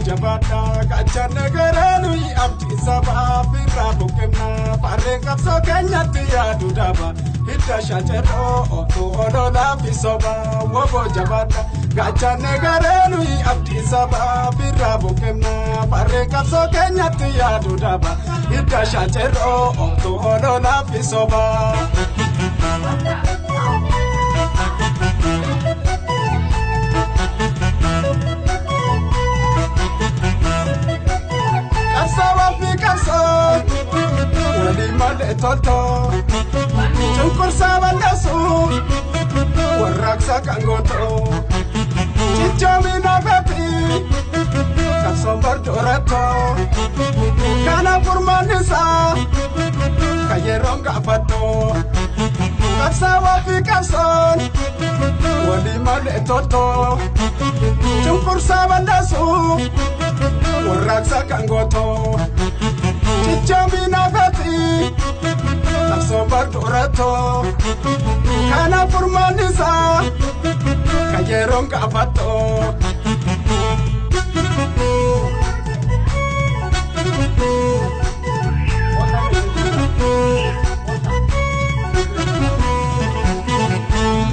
jabaadhaa gaachana garaanuyi abdii sabaa firraa buqqifna farreen qabsoo keenyatti yaadu dhaba hidda shaacirroo obtuu ololaa fi soba woboo jabaadhaa gaachana garaanuyi abdii sabaa firraa buqqifna farreen qabsoo keenyatti yaadu dhaba hidda shaacirroo obtuu ololaa fi soba. Toto Chunkur sabandasu Warraksa kangoto Chichomi nagati Kasombar dorato Kana purmanisa Kayeron kapato Kapsawa fi kapson Wali male toto Chunkur sabandasu Warraksa kangoto Chichomi nagati Kapsobar dorato Kana purmanisa Kayeron kapato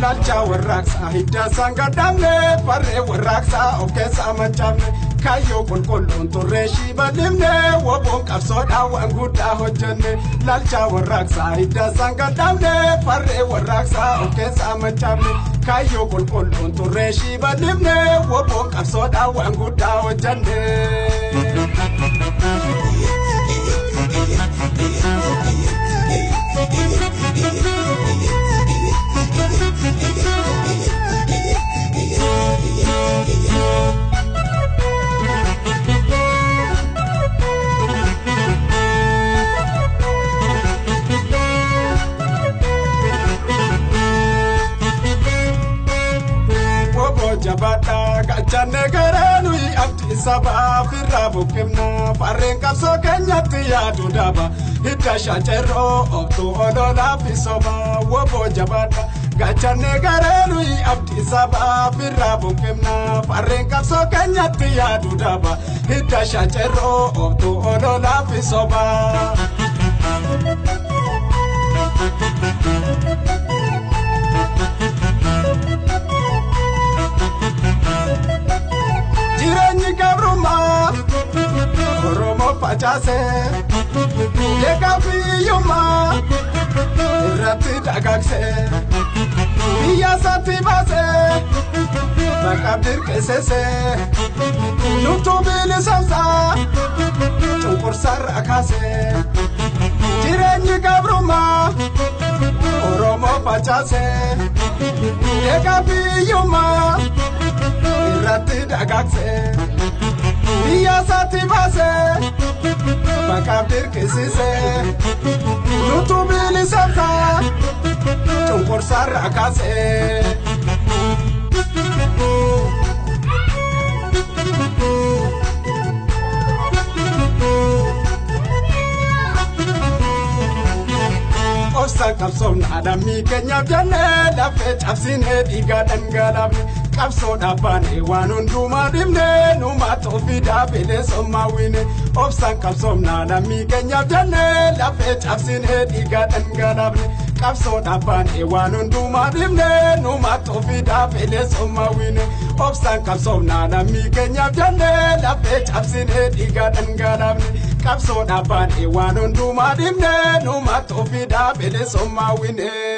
Lalcha warraksa hidda sangadamne Farre warraksa okesa machamne Kayo kulkulun turreshi balimne Wabon kapsoda wanguda hojjenne Lalcha warraksa hidda sangadamne Farre warraksa okesa machamne Kayo kulkulun turreshi balimne Wabon kapsoda wanguda hojjenne jabaadhaa gaachana garaanuyi abdii sabaa firraa buqqifna farreen qabsoo keenyatti yaadu dhaba hidda shaacirroo obtuu ololaa fi soba woboo jabaadhaa gaachana garaanuyi abdii sabaa firraa buqqifna farreen qabsoo keenyatti yaadu dhaba hidda shaacirroo obtuu ololaa fi soba. Oromo pachase Yega fiyuma Irati dagakse Biya sati base Makabdir kesese Nutu bili samsa Chunkur sarakase Jirenyi gabruma Oromo pachase Yega fiyuma Irati dagakse Biya sati base Makabdir kesise Nutu bili samsa Chunkur sarakase Obsa kapsomna dammi keenya jenne lafee cabsine dhiiga dhangalafne qabsoo dhaabbaane waan hundumaa dhibne numa toofiidhaa bilisummaa wine obsaan qabsomna dammi keenya jenne lafee cabsine dhiiga dhangalafne qabsoo dhaabbaane waan hundumaa dhibne numa toofiidhaa bilisummaa wine obsaan qabsomna dammi keenya jenne lafee cabsine dhiiga dhangalafne qabsoo dhaabbaane waan hundumaa dhibne numa toofiidhaa bilisummaa wine.